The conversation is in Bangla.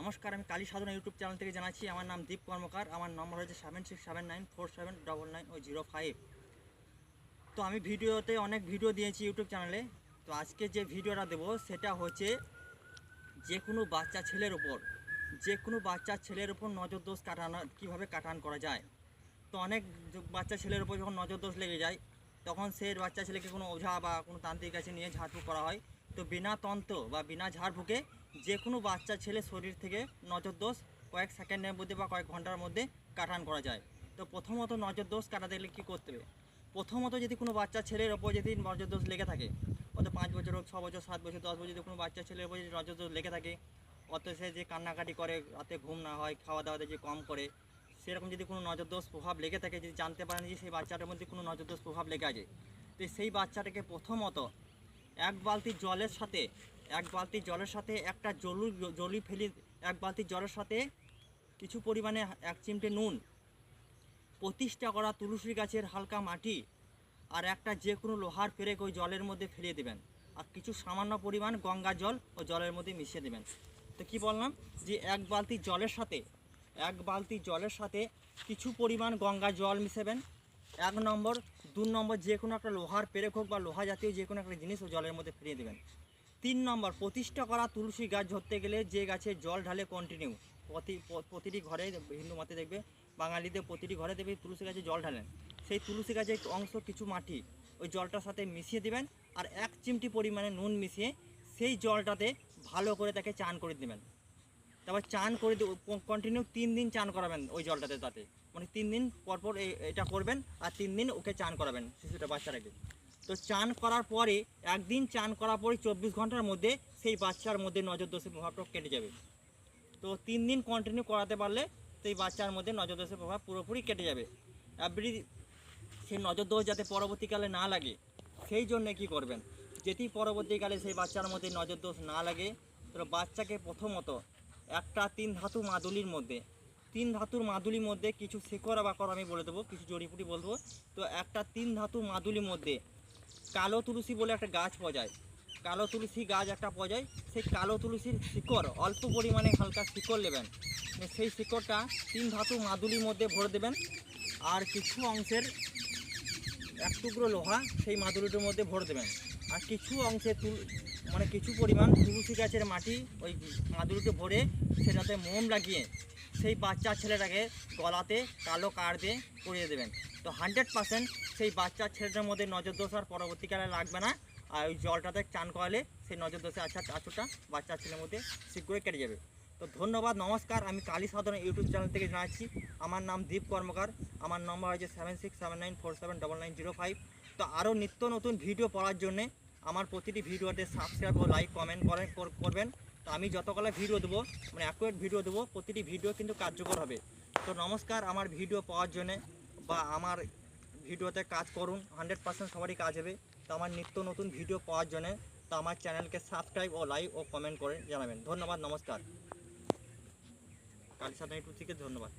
নমস্কার, আমি কালী সাধনা ইউটিউব চ্যানেল থেকে জানাচ্ছি। আমার নাম দীপ কর্মকার। আমার নম্বর হচ্ছে 7679479905। তো আমি ভিডিওতে অনেক ভিডিও দিয়েছি ইউটিউব চ্যানেলে। তো আজকে যে ভিডিওটা দেবো সেটা হচ্ছে যে কোনো বাচ্চা ছেলের উপর নজর দোষ কাটানো কীভাবে কাটান করা যায়। তো অনেক বাচ্চা ছেলের উপর যখন নজর দোষ লেগে যায় তখন সে বাচ্চা ছেলেকে কোনো ওঝা বা কোনো তান্ত্রিক কাছে নিয়ে ঝাড়ফুঁক করা হয়। তো বিনা তন্ত্র বা বিনা ঝাড়ফুঁকে যে কোনো বাচ্চা ছেলে শরীর থেকে নজর দোষ কয়েক সেকেন্ডের মধ্যে বা কয়েক ঘন্টার মধ্যে কাটান করা যায়। তো প্রথমত নজর দোষ কাটাতে গেলে কী করতে হবে? প্রথমত যদি কোনো বাচ্চা ছেলের ওপর যদি নজর দোষ লেগে থাকে, অত 5 বছর হোক, 6 বছর, 7 বছর, 10 বছর, যদি কোনো বাচ্চা ছেলের ওপর যদি নজর দোষ লেগে থাকে, অত সে যে কান্নাকাটি করে, রাতে ঘুম না হয়, খাওয়া দাওয়াতে যে কম করে, সেরকম যদি কোনো নজরদোষ প্রভাব লেগে থাকে, যদি জানতে পারেন যে সেই বাচ্চাটার মধ্যে কোনো নজরদোষ প্রভাব লেগে আছে, তো সেই বাচ্চাটাকে প্রথমত এক বালতি জলের সাথে একটা জলি ফেলে, এক বালতি জলের সাথে কিছু পরিমাণে 1 চিমটে নুন, প্রতিষ্ঠা করা তুলসী গাছের হালকা মাটি আর একটা যে কোনো লোহার পেরেক ওই জলের মধ্যে ফেলিয়ে দেবেন, আর কিছু সামান্য পরিমাণ গঙ্গা জল ও জলের মধ্যে মিশিয়ে দেবেন। তো কি বললাম যে এক বালতি জলের সাথে কিছু পরিমাণ গঙ্গা জল মিশাবেন, 1 নম্বর। 2 নম্বর, যে কোনো একটা লোহার পেরেক হোক বা লোহা জাতীয় যে কোনো একটা জিনিস ও জলের মধ্যে ফেলিয়ে দেবেন। 3 নম্বর, প্রতিষ্ঠা করা তুলসী গাছ ধরতে গেলে যে গাছে জল ঢালে কন্টিনিউ, প্রতিটি ঘরে হিন্দু মতে দেখবে, বাঙালিদের প্রতিটি ঘরে দেখবে তুলসী গাছে জল ঢালেন, সেই তুলসী গাছের অংশ কিছু মাটি ওই জলটার সাথে মিশিয়ে দেবেন, আর 1 চিমটি পরিমাণে নুন মিশিয়ে সেই জলটাতে ভালো করে তাকে চান করে দেবেন। তারপর চান করে কন্টিনিউ 3 দিন চান করাবেন ওই জলটাতে, তাতে মানে 3 দিন পরপর এটা করবেন, আর 3 দিন ওকে চান করাবেন বাচ্চাটাকে। তো চান করার পরে একদিন চান করার পরে 24 ঘন্টার মধ্যে সেই বাচ্চার মধ্যে নজর দোষের প্রভাবটা কেটে যাবে। তো 3 দিন কন্টিনিউ করাতে পারলে সেই বাচ্চার মধ্যে নজর দোষের প্রভাব পুরোপুরি কেটে যাবে। সেই নজর দোষ যাতে পরবর্তীকালে না লাগে, সেই জন্যে কী করবেন, যেটি পরবর্তীকালে সেই বাচ্চার মধ্যে নজর দোষ না লাগে, তো বাচ্চাকে প্রথমত একটা 3 ধাতু মাদুলির মধ্যে কিছু শেকড় বাকড় আমি বলে দেবো, কিছু জড়িপুটি বলবো। তো একটা 3 ধাতু মাদুলির মধ্যে কালো তুলসী বলে একটা গাছ পাওয়া যায়, কালো তুলসী গাছ একটা পাওয়া যায়, সেই কালো তুলসীর শিকড় অল্প পরিমাণে হালকা শিকড় নেবেন, সেই শিকড়টা 3 ধাতু মাদুলির মধ্যে ভরে দেবেন, আর কিছু অংশের 1 টুকরো লোহা সেই মাদুলিটার মধ্যে ভরে দেবেন, আর কিছু অংশে কিছু পরিমাণ তুলসী গাছের মাটি ওই মাদুলিতে ভরে সেটাতে মোম লাগিয়ে সেই বাচ্চা ছেলেটাকে গলাতে কালো কার দিয়ে পরিয়ে দেবেন। তো 100% সেই বাচ্চা ছেলেটার মধ্যে নজর দোষ আর পরবর্তীকালে লাগবে না, আর ওই জলটাতে চান করালে সেই নজর দোষে আছুটা বাচ্চা ছেলের মধ্যে শীঘ্রই কেটে যাবে। তো ধন্যবাদ, নমস্কার। আমি কালী সাধনা ইউটিউব চ্যানেল থেকে জানাচ্ছি। আমার নাম দীপ কর্মকার। আমার নম্বর হচ্ছে 7679479905। তো আরও নিত্য নতুন ভিডিও পড়ার জন্যে আমার প্রতিটি ভিডিওতে সাবস্ক্রাইব ও লাইক কমেন্ট করবেন। তো আমি যতগুলো ভিডিও দেবো, মানে অ্যাকুরেট ভিডিও দেবো, প্রতিটি ভিডিও কিন্তু কার্যকর হবে। তো নমস্কার, আমার ভিডিও পাওয়ার জন্যে বা আমার ভিডিওতে কাজ করুন, 100% সবারই কাজ হবে। তো আমার নিত্য নতুন ভিডিও পাওয়ার জন্যে তো আমার চ্যানেলকে সাবস্ক্রাইব ও লাইক ও কমেন্ট করে জানাবেন। ধন্যবাদ, নমস্কার। কালী সাধনা ইউটিউব থেকে ধন্যবাদ।